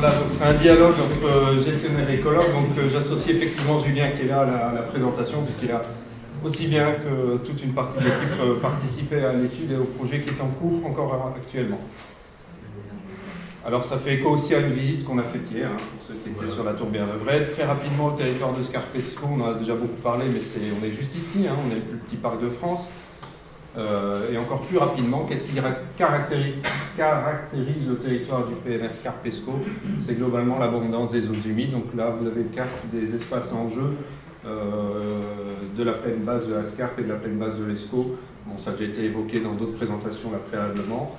Voilà, donc c'est un dialogue entre gestionnaire et écologue. Donc j'associe effectivement Julien qui est là à la présentation, puisqu'il a aussi bien que toute une partie de l'équipe participé à l'étude et au projet qui est en cours encore actuellement. Alors ça fait écho aussi à une visite qu'on a faite hier, pour ceux qui étaient sur la tourbière de Vred. Très rapidement, le territoire de Scarpesco, on en a déjà beaucoup parlé, mais on est juste ici, on est le plus petit parc de France. Et encore plus rapidement, qu'est-ce qui caractérise le territoire du PNR Scarpesco? C'est globalement l'abondance des zones humides. Donc là, vous avez une carte des espaces en jeu de la plaine basse de la Scarpe et de la plaine basse de l'Escaut. Bon, ça a déjà été évoqué dans d'autres présentations là préalablement.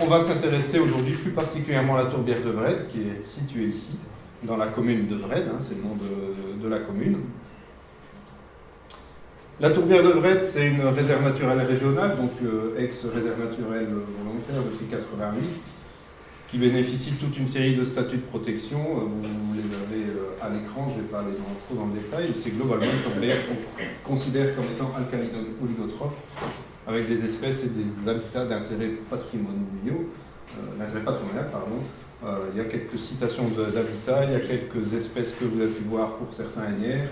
On va s'intéresser aujourd'hui plus particulièrement à la tourbière de Vred, qui est située ici, dans la commune de Vred, c'est le nom de la commune. La tourbière de Vred, c'est une réserve naturelle régionale, donc ex-réserve naturelle volontaire depuis 88, qui bénéficie de toute une série de statuts de protection. Vous les avez à l'écran, je ne vais pas aller trop dans le détail. C'est globalement une tourbière qu'on considère comme étant alcalino-oligotrophe, avec des espèces et des habitats d'intérêt patrimonial. Il y a quelques citations d'habitat, il y a quelques espèces que vous avez pu voir pour certains hénières,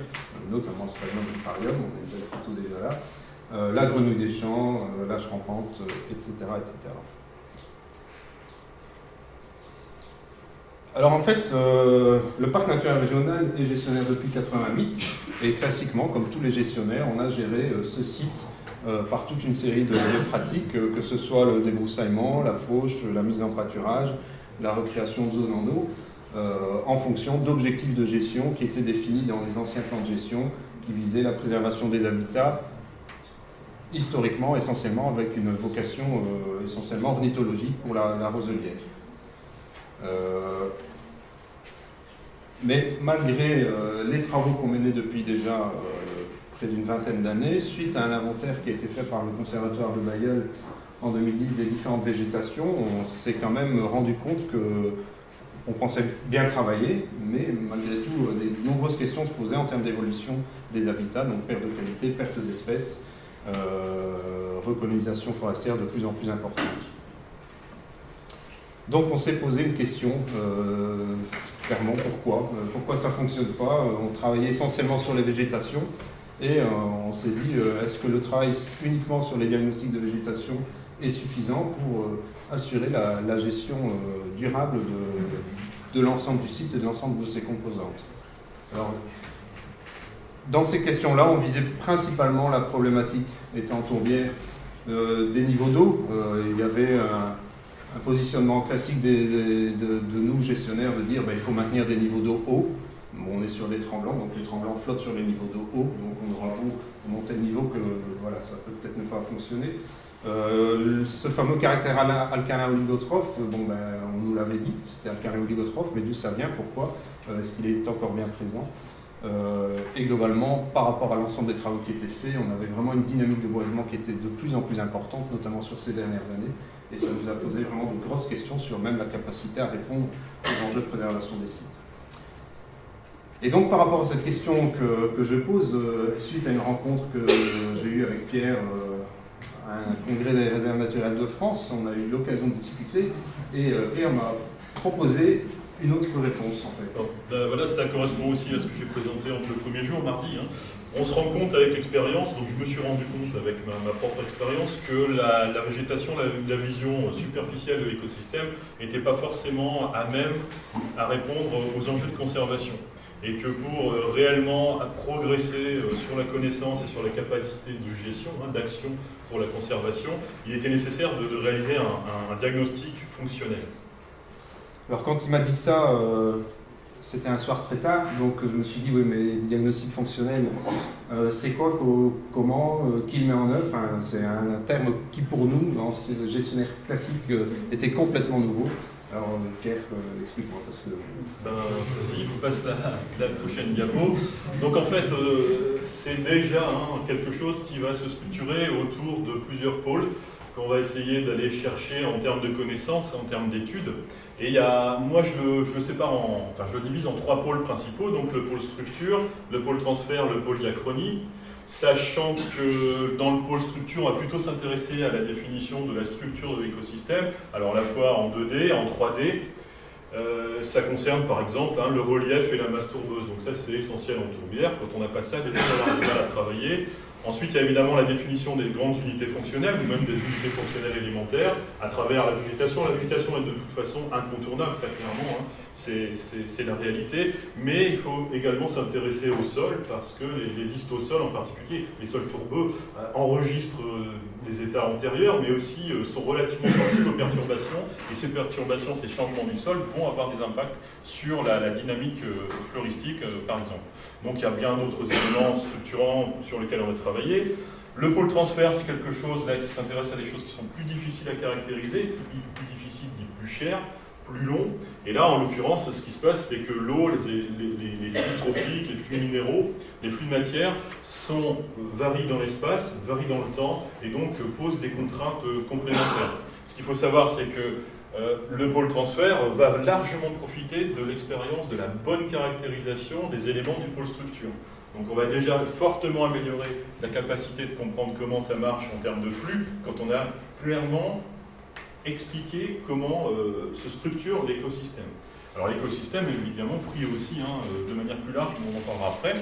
notamment le Sphagnum viparium, on a une belle photo déjà là, la grenouille des champs, la vache rampante, etc., etc. Alors en fait, le parc naturel régional est gestionnaire depuis 88, et classiquement, comme tous les gestionnaires, on a géré ce site par toute une série de pratiques, que ce soit le débroussaillement, la fauche, la mise en pâturage, la recréation de zones en eau, en fonction d'objectifs de gestion qui étaient définis dans les anciens plans de gestion qui visaient la préservation des habitats, historiquement, essentiellement, avec une vocation essentiellement ornithologique pour la roselière. Mais malgré les travaux qu'on menait depuis déjà près d'une vingtaine d'années, suite à un inventaire qui a été fait par le Conservatoire de Bailleul en 2010 des différentes végétations, on s'est quand même rendu compte qu'on pensait bien travailler, mais malgré tout, de nombreuses questions se posaient en termes d'évolution des habitats, donc perte de qualité, perte d'espèces, recolonisation forestière de plus en plus importante. Donc on s'est posé une question, clairement, pourquoi ça ne fonctionne pas? On travaillait essentiellement sur les végétations, et on s'est dit, est-ce que le travail uniquement sur les diagnostics de végétation est suffisant pour assurer la gestion durable de l'ensemble du site et de l'ensemble de ses composantes? Alors, dans ces questions-là, on visait principalement la problématique, étant tourbière, des niveaux d'eau. Il y avait un positionnement classique de nous, gestionnaires, de dire il faut maintenir des niveaux d'eau hauts. Bon, on est sur des tremblants, donc les tremblants flottent sur les niveaux d'eau hauts, donc on aura beau monter le niveau que voilà, ça peut peut-être ne pas fonctionner. Ce fameux caractère alcalin-oligotrophe, on nous l'avait dit, c'était alcalin-oligotrophe, mais d'où ça vient, pourquoi, est-ce qu'il est encore bien présent? Et globalement, par rapport à l'ensemble des travaux qui étaient faits, on avait vraiment une dynamique de boisement qui était de plus en plus importante, notamment sur ces dernières années, et ça nous a posé vraiment de grosses questions sur même la capacité à répondre aux enjeux de préservation des sites. Et donc par rapport à cette question que je pose, suite à une rencontre que j'ai eue avec Pierre à un congrès des réserves naturelles de France, on a eu l'occasion de discuter, et Pierre m'a proposé une autre réponse en fait. Alors, voilà, ça correspond aussi à ce que j'ai présenté entre le premier jour, mardi. On se rend compte avec l'expérience, donc je me suis rendu compte avec ma propre expérience que la végétation, la vision superficielle de l'écosystème n'était pas forcément à même à répondre aux enjeux de conservation. Et que pour réellement progresser sur la connaissance et sur la capacité de gestion, d'action pour la conservation, il était nécessaire de réaliser un diagnostic fonctionnel. Alors quand il m'a dit ça, c'était un soir très tard, donc je me suis dit, oui mais diagnostic fonctionnel, c'est quoi, comment, qui le met en œuvre? C'est un terme qui pour nous, dans ce gestionnaire classique, était complètement nouveau. Alors Pierre, explique-moi parce que... Vas-y, il faut passer la prochaine diapo. Donc en fait, c'est déjà quelque chose qui va se structurer autour de plusieurs pôles qu'on va essayer d'aller chercher en termes de connaissances, en termes d'études. Et moi je le sépare je le divise en trois pôles principaux, donc le pôle structure, le pôle transfert, le pôle diachronie. Sachant que dans le pôle structure, on va plutôt s'intéresser à la définition de la structure de l'écosystème, alors à la fois en 2D, en 3D, Ça concerne par exemple le relief et la masse tourbeuse. Donc ça c'est essentiel en tourbière. Quand on n'a pas ça, déjà on a du mal à travailler. Ensuite, il y a évidemment la définition des grandes unités fonctionnelles, ou même des unités fonctionnelles élémentaires, à travers la végétation. La végétation est de toute façon incontournable, ça clairement, hein, c'est la réalité. Mais il faut également s'intéresser au sol, parce que les histosols en particulier, les sols tourbeux, enregistrent les états antérieurs, mais aussi sont relativement sensibles aux perturbations. Et ces perturbations, ces changements du sol, vont avoir des impacts sur la dynamique floristique, par exemple. Donc il y a bien d'autres éléments structurants sur lesquels on va travailler. Le pôle transfert, c'est quelque chose là qui s'intéresse à des choses qui sont plus difficiles à caractériser, plus difficiles, dit plus cher, plus long. Et là, en l'occurrence, ce qui se passe, c'est que l'eau, les flux trophiques, les flux minéraux, les flux de matière varient dans l'espace, varient dans le temps, et donc posent des contraintes complémentaires. Ce qu'il faut savoir, c'est que le pôle transfert va largement profiter de l'expérience de la bonne caractérisation des éléments du pôle structure. Donc on va déjà fortement améliorer la capacité de comprendre comment ça marche en termes de flux quand on a clairement expliqué comment se structure l'écosystème. Alors l'écosystème est évidemment pris aussi de manière plus large, mais on en parlera après.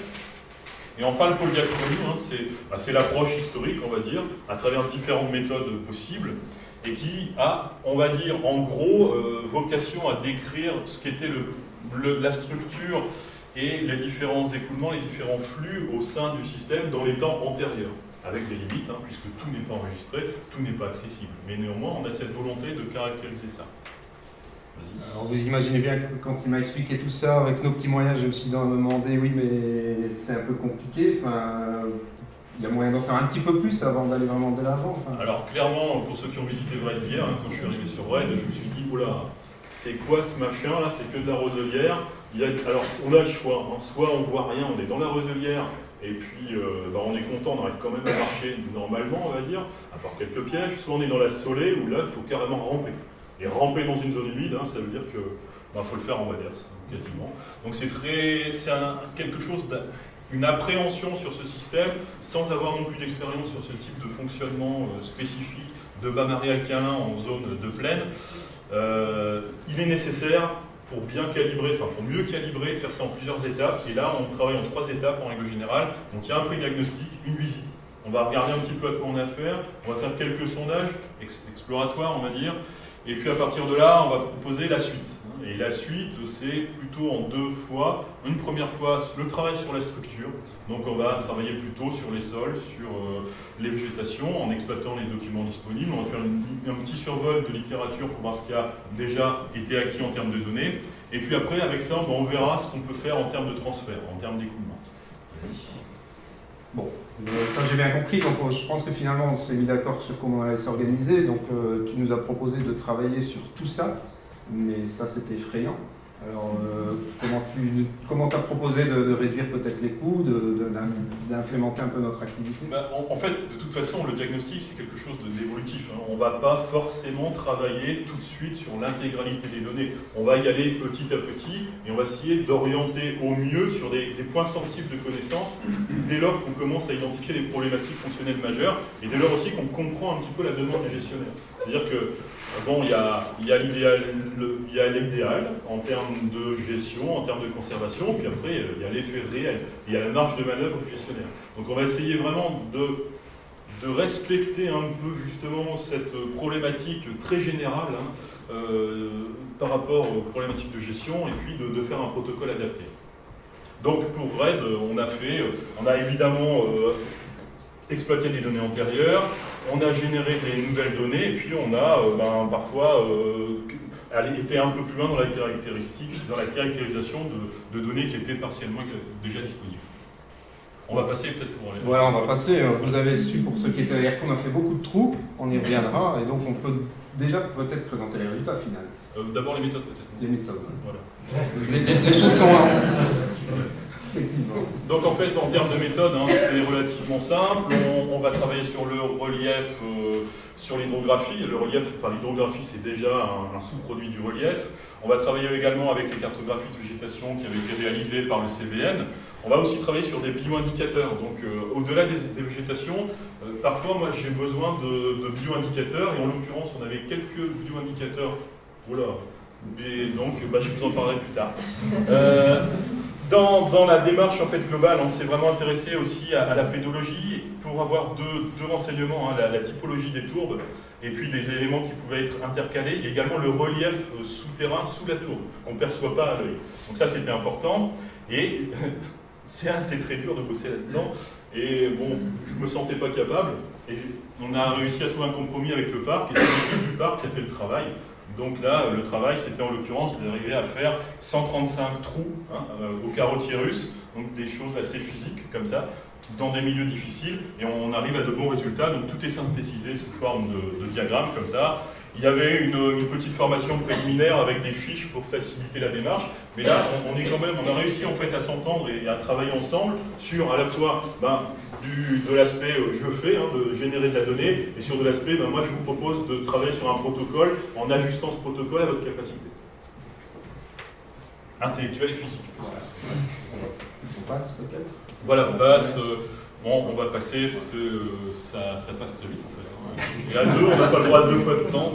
Et enfin le pôle diachronie, c'est l'approche historique, on va dire, à travers différentes méthodes possibles, et qui a, on va dire, en gros, vocation à décrire ce qu'était la structure et les différents écoulements, les différents flux au sein du système dans les temps antérieurs, avec des limites, puisque tout n'est pas enregistré, tout n'est pas accessible. Mais néanmoins, on a cette volonté de caractériser ça. Alors vous imaginez bien que quand il m'a expliqué tout ça, avec nos petits moyens, je me suis demandé, oui, mais c'est un peu compliqué. Enfin, il y a moyen d'en savoir un petit peu plus avant d'aller vraiment de l'avant. Enfin. Alors clairement, pour ceux qui ont visité Vred hier, quand je suis arrivé sur Vred, je me suis dit, oula, c'est quoi ce machin là? C'est que de la roselière. Alors on a le choix, soit on voit rien, on est dans la roselière, et puis on est content, on arrive quand même à marcher normalement, on va dire, à part quelques pièges, soit on est dans la solée, où là il faut carrément ramper. Et ramper dans une zone humide, ça veut dire que faut le faire en waderse, quasiment. Donc c'est quelque chose une appréhension sur ce système, sans avoir non plus d'expérience sur ce type de fonctionnement spécifique de bas-marais alcalin en zone de plaine. Il est nécessaire pour mieux calibrer, de faire ça en plusieurs étapes. Et là, on travaille en 3 étapes en règle générale. Donc il y a un pré-diagnostic, une visite. On va regarder un petit peu à quoi on a affaire. On va faire quelques sondages exploratoires, on va dire. Et puis à partir de là, on va proposer la suite. Et la suite, c'est plutôt en 2 fois. Une première fois, le travail sur la structure. Donc on va travailler plutôt sur les sols, sur les végétations, en exploitant les documents disponibles. On va faire un petit survol de littérature pour voir ce qui a déjà été acquis en termes de données. Et puis après, avec ça, on verra ce qu'on peut faire en termes de transfert, en termes d'écoulement. Bon, ça j'ai bien compris, donc je pense que finalement on s'est mis d'accord sur comment on allait s'organiser, donc tu nous as proposé de travailler sur tout ça, mais ça c'était effrayant. Alors comment tu as proposé de réduire peut-être les coûts, d'implémenter un peu notre activité? En fait, de toute façon, le diagnostic c'est quelque chose d'évolutif. On ne va pas forcément travailler tout de suite sur l'intégralité des données. On va y aller petit à petit et on va essayer d'orienter au mieux sur des points sensibles de connaissance dès lors qu'on commence à identifier les problématiques fonctionnelles majeures et dès lors aussi qu'on comprend un petit peu la demande des gestionnaires. C'est-à-dire que il y a l'idéal en termes de gestion, en termes de conservation, puis après il y a l'effet réel, il y a la marge de manœuvre du gestionnaire. Donc on va essayer vraiment de respecter un peu justement cette problématique très générale par rapport aux problématiques de gestion et puis de faire un protocole adapté. Donc pour Vred, on a évidemment exploité les données antérieures, on a généré des nouvelles données et puis on a parfois été un peu plus loin dans la caractérisation de données qui étaient partiellement déjà disponibles. On va passer peut-être pour les... Voilà, on va passer. Vous avez su, pour ceux qui étaient hier, qu'on a fait beaucoup de trous, on y reviendra, et donc on peut déjà peut-être présenter les résultats finaux. D'abord les méthodes peut-être. Les méthodes, voilà. Les choses sont là. Donc en fait, en termes de méthode, c'est relativement simple. On va travailler sur le relief, sur l'hydrographie. L'hydrographie, c'est déjà un sous-produit du relief. On va travailler également avec les cartographies de végétation qui avaient été réalisées par le CBN. On va aussi travailler sur des bioindicateurs. Donc au-delà des végétations, parfois moi j'ai besoin de bioindicateurs, et en l'occurrence on avait quelques bioindicateurs Et donc, je vous en parlerai plus tard. Dans la démarche en fait, globale, on s'est vraiment intéressé aussi à la pédologie pour avoir deux renseignements, hein, la typologie des tourbes et puis des éléments qui pouvaient être intercalés, et également le relief souterrain sous la tourbe, qu'on ne perçoit pas à l'œil. Donc ça c'était important, et c'est très dur de bosser là-dedans, et bon, je ne me sentais pas capable, et on a réussi à trouver un compromis avec le parc, et c'est l'équipe du parc qui a fait le travail. Donc là, le travail, c'était en l'occurrence d'arriver à faire 135 trous hein, au carottier russe, donc des choses assez physiques comme ça, dans des milieux difficiles, et on arrive à de bons résultats. Donc tout est synthétisé sous forme de diagrammes comme ça. Il y avait une petite formation préliminaire avec des fiches pour faciliter la démarche, mais là, on a réussi en fait à s'entendre et à travailler ensemble sur à la fois de l'aspect je fais, hein, de générer de la donnée, et sur de l'aspect, moi je vous propose de travailler sur un protocole en ajustant ce protocole à votre capacité intellectuelle et physique. On passe peut-être. Voilà, on passe. On va passer parce que ça passe très vite en fait. Et à deux, on n'a pas le droit à 2 fois de temps.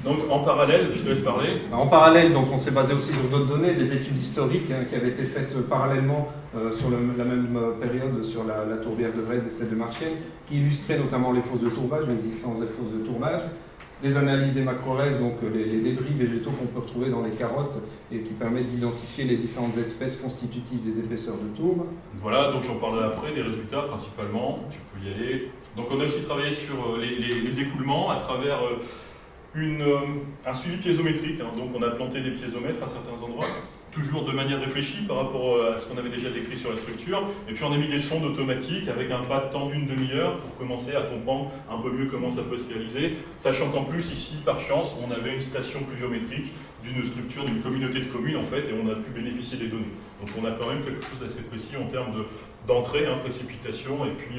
Donc en parallèle, je te laisse parler. En parallèle, donc, on s'est basé aussi sur d'autres données, des études historiques hein, qui avaient été faites parallèlement sur la même période sur la tourbière de Vred et celle de Marchienne, qui illustraient notamment les fosses de tourbage, l'existence des fosses de tourbage, des analyses des macrorhizes, donc les débris végétaux qu'on peut retrouver dans les carottes et qui permettent d'identifier les différentes espèces constitutives des épaisseurs de tourbe. Voilà, donc j'en parlerai après, les résultats principalement, tu peux y aller. Donc on a aussi travaillé sur les écoulements à travers un suivi piézométrique, hein. Donc on a planté des piézomètres à certains endroits, toujours de manière réfléchie par rapport à ce qu'on avait déjà décrit sur la structure, et puis on a mis des sondes automatiques avec un pas de temps d'une demi-heure pour commencer à comprendre un peu mieux comment ça peut se réaliser, sachant qu'en plus ici, par chance, on avait une station pluviométrique d'une structure, d'une communauté de communes en fait, et on a pu bénéficier des données. Donc on a quand même quelque chose d'assez précis en termes d'entrée, hein, précipitation, et puis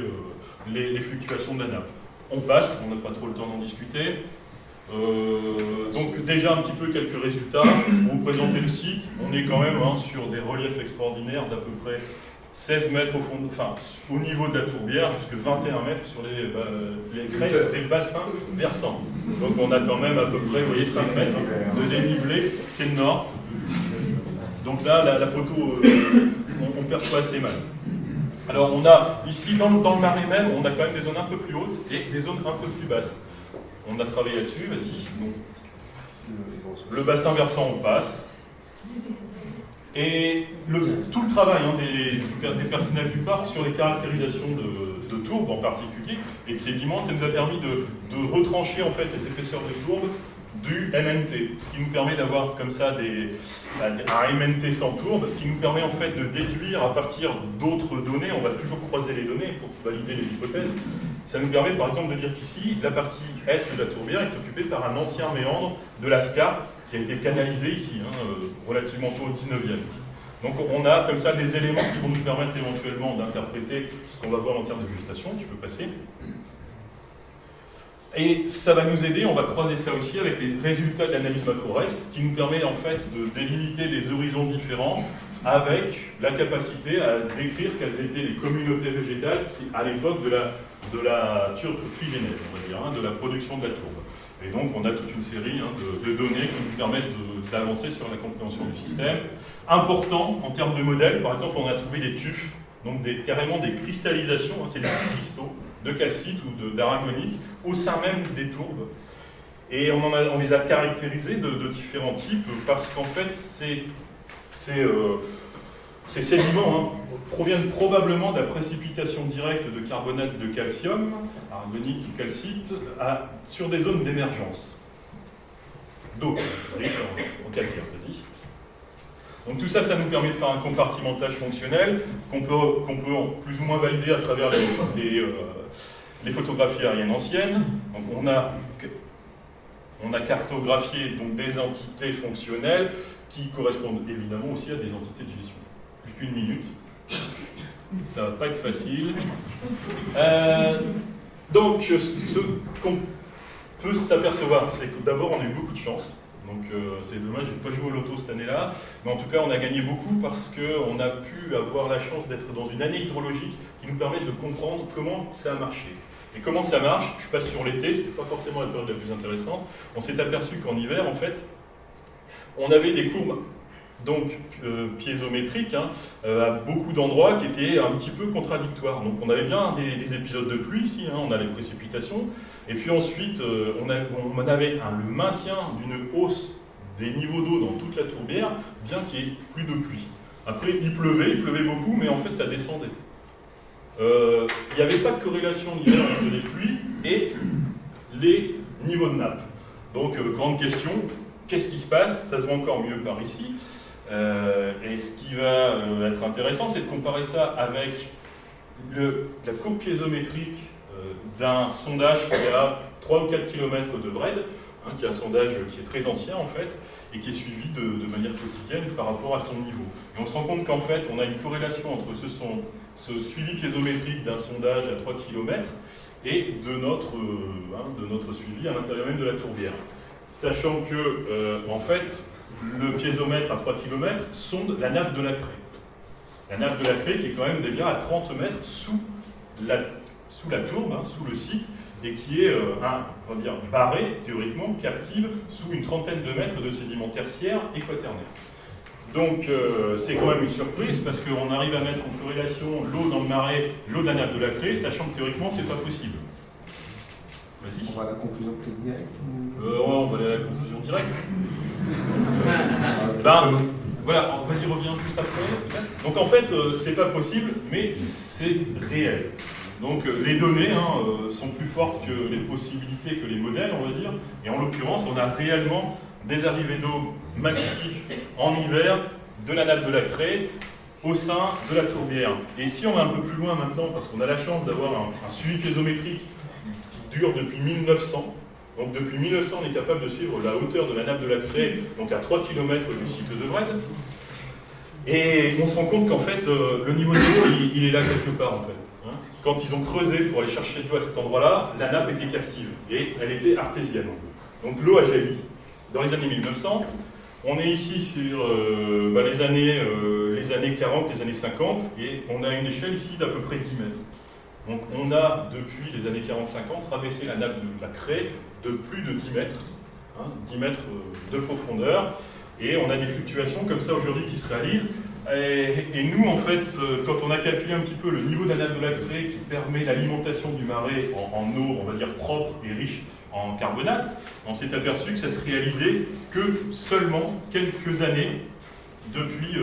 les fluctuations de la nappe. On passe, on n'a pas trop le temps d'en discuter. Donc déjà un petit peu quelques résultats, pour vous présenter le site, on est quand même sur des reliefs extraordinaires d'à peu près 16 mètres au niveau de la tourbière, jusqu'à 21 mètres sur les crêtes des bassins versants. Donc on a quand même à peu près, vous voyez, 5 mètres de dénivelé, c'est le nord. Donc là, la photo, on perçoit assez mal. Alors on a ici, dans le marais même, on a quand même des zones un peu plus hautes et des zones un peu plus basses. On a travaillé là-dessus, vas-y. Le bassin versant, on passe. Et tout le travail des personnels du parc sur les caractérisations de tourbes en particulier et de sédiments, ça nous a permis de retrancher en fait les épaisseurs de tourbes du MNT, ce qui nous permet d'avoir comme ça un MNT sans tourbe, qui nous permet en fait de déduire à partir d'autres données, on va toujours croiser les données pour valider les hypothèses. Ça nous permet par exemple de dire qu'ici, la partie est de la tourbière est occupée par un ancien méandre de la Scarpe qui a été canalisé ici, relativement tôt au 19e. Donc on a comme ça des éléments qui vont nous permettre éventuellement d'interpréter ce qu'on va voir en termes de végétation. Tu peux passer. Et ça va nous aider, on va croiser ça aussi avec les résultats de l'analyse macro-reste qui nous permet en fait de délimiter des horizons différents avec la capacité à décrire quelles étaient les communautés végétales à l'époque de la turfigénèse, on va dire, de la production de la tourbe. Et donc on a toute une série de données qui nous permettent d'avancer sur la compréhension du système. Important en termes de modèles, par exemple on a trouvé des tufs, donc carrément des cristallisations, c'est des cristaux de calcite ou d'aragonite au sein même des tourbes. Et on les a caractérisés de différents types parce qu'en fait ces sédiments proviennent probablement de la précipitation directe de carbonate de calcium, aragonite ou calcite, sur des zones d'émergence d'eau, riche en calcaire, vas-y. Donc tout ça, ça nous permet de faire un compartimentage fonctionnel qu'on peut plus ou moins valider à travers les photographies aériennes anciennes. Donc on a cartographié donc, des entités fonctionnelles qui correspondent évidemment aussi à des entités de gestion. Plus qu'une minute. Ça va pas être facile. Donc ce qu'on peut s'apercevoir, c'est que d'abord on a eu beaucoup de chance. Donc c'est dommage, j'ai pas joué au loto cette année-là, mais en tout cas on a gagné beaucoup parce qu'on a pu avoir la chance d'être dans une année hydrologique qui nous permet de comprendre comment ça a marché. Et comment ça marche, je passe sur l'été, c'était pas forcément la période la plus intéressante, on s'est aperçu qu'en hiver, en fait, on avait des courbes donc piézométriques à beaucoup d'endroits qui étaient un petit peu contradictoires. Donc on avait bien des épisodes de pluie ici, on a les précipitations, et puis ensuite on avait le maintien d'une hausse des niveaux d'eau dans toute la tourbière, bien qu'il n'y ait plus de pluie. Après il pleuvait beaucoup, mais en fait ça descendait. Il n'y avait pas de corrélation linéaire entre les pluies et les niveaux de nappe. Donc grande question, qu'est-ce qui se passe? Ça se voit encore mieux par ici. Et ce qui va être intéressant, c'est de comparer ça avec la courbe piézométrique d'un sondage qui a 3 ou 4 km de Vred, qui est un sondage qui est très ancien en fait, et qui est suivi de manière quotidienne par rapport à son niveau. Et on se rend compte qu'en fait, on a une corrélation entre ce suivi piézométrique d'un sondage à 3 km et de notre suivi à l'intérieur même de la tourbière. Sachant que, en fait, le piézomètre à 3 km sonde la nappe de la craie. La nappe de la craie qui est quand même déjà à 30 mètres sous la tourbe, sous le site, et qui est, on va dire, barrée, théoriquement, captive sous une trentaine de mètres de sédiments tertiaires et quaternaires. Donc c'est quand même une surprise parce qu'on arrive à mettre en corrélation l'eau dans le marais, l'eau de la nappe de la craie, sachant que théoriquement c'est pas possible. Vas-y. On va à la conclusion directe. On va aller à la conclusion directe. Voilà, vas-y, reviens juste après. Donc en fait, c'est pas possible, mais c'est réel. Donc les données sont plus fortes que les possibilités, que les modèles, on va dire. Et en l'occurrence, on a réellement des arrivées d'eau massives en hiver de la nappe de la craie au sein de la tourbière. Et si on va un peu plus loin maintenant, parce qu'on a la chance d'avoir un suivi piézométrique qui dure depuis 1900, donc depuis 1900, on est capable de suivre la hauteur de la nappe de la craie, donc à 3 km du site de Vred. Et on se rend compte qu'en fait, le niveau de l'eau, il est là quelque part en fait. Quand ils ont creusé pour aller chercher de l'eau à cet endroit-là, la nappe était captive et elle était artésienne. Donc l'eau a jailli. Dans les années 1900, on est ici sur les années 40, les années 50, et on a une échelle ici d'à peu près 10 mètres. Donc on a, depuis les années 40-50, rabaissé la nappe de la craie de plus de 10 mètres, 10 mètres de profondeur, et on a des fluctuations comme ça aujourd'hui qui se réalisent. Et nous, en fait, quand on a calculé un petit peu le niveau de la nappe de la craie qui permet l'alimentation du marais en eau, on va dire, propre et riche en carbonate, on s'est aperçu que ça se réalisait que seulement quelques années depuis,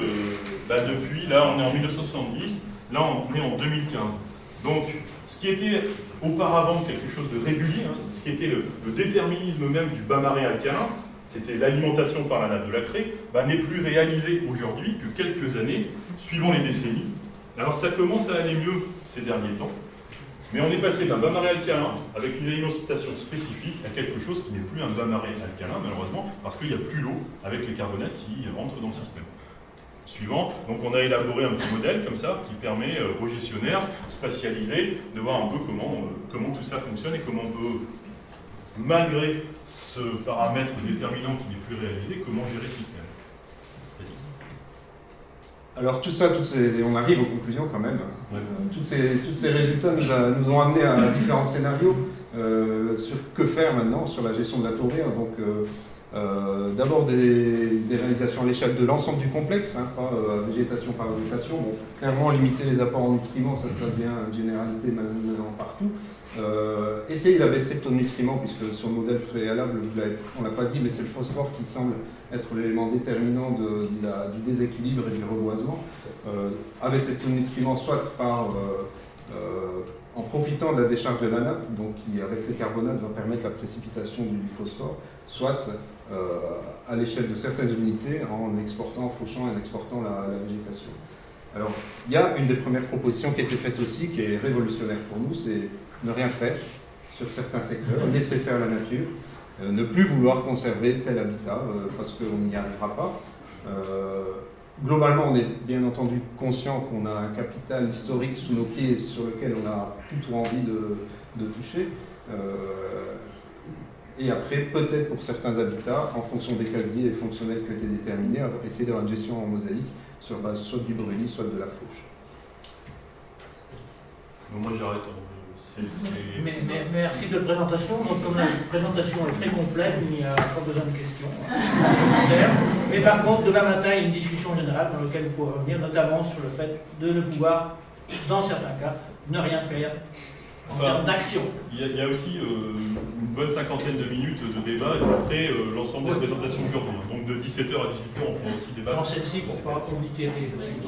là on est en 1970, là on est en 2015. Donc ce qui était auparavant quelque chose de régulier, ce qui était le déterminisme même du bas marais alcalin, c'était l'alimentation par la nappe de la craie, n'est plus réalisé aujourd'hui que quelques années, suivant les décennies. Alors ça commence à aller mieux ces derniers temps, mais on est passé d'un bas marais alcalin avec une alimentation spécifique à quelque chose qui n'est plus un bas marais alcalin, malheureusement, parce qu'il n'y a plus l'eau avec les carbonates qui rentrent dans le système. Suivant, donc on a élaboré un petit modèle comme ça qui permet aux gestionnaires spatialisés de voir un peu comment tout ça fonctionne et comment on peut, malgré ce paramètre déterminant qui n'est plus réalisé, comment gérer le système. Alors tout ça, on arrive aux conclusions quand même. Ouais. Tous ces résultats nous ont amené à différents scénarios sur que faire maintenant sur la gestion de la tourbière. Donc d'abord des réalisations à l'échelle de l'ensemble du complexe, pas végétation par végétation. Bon, clairement limiter les apports en nutriments, ça devient une généralité maintenant partout. Essayer d'abaisser le taux de nutriments, puisque sur le modèle préalable, on ne l'a pas dit, mais c'est le phosphore qui semble être l'élément déterminant du déséquilibre et du reboisement. Abaisser le taux de nutriments, soit en profitant de la décharge de la nappe, donc qui avec les carbonates va permettre la précipitation du phosphore, soit à l'échelle de certaines unités en exportant, en fauchant et en exportant la végétation. Alors, il y a une des premières propositions qui a été faite aussi, qui est révolutionnaire pour nous, c'est ne rien faire sur certains secteurs, laisser faire la nature, ne plus vouloir conserver tel habitat parce qu'on n'y arrivera pas. Globalement, on est bien entendu conscient qu'on a un capital historique sous nos pieds sur lequel on n'a plus trop envie de toucher. Et après, peut-être pour certains habitats, en fonction des casiers et fonctionnels qui ont été déterminés, essayer d'avoir une gestion en mosaïque sur base soit du brûlis, soit de la fauche. Moi j'arrête. Mais merci de la présentation. Donc, comme la présentation est très complète, il n'y a pas besoin de questions. Mais par contre, demain matin, il y a une discussion générale dans laquelle vous pourrez revenir, notamment sur le fait de ne pouvoir, dans certains cas, ne rien faire en termes d'action. Il y a aussi une bonne cinquantaine de minutes de débat après l'ensemble des présentations aujourd'hui. Donc de 17h à 18h, on pourra aussi débattre. Dans celle-ci, pour ne pas oblitérer le sujet.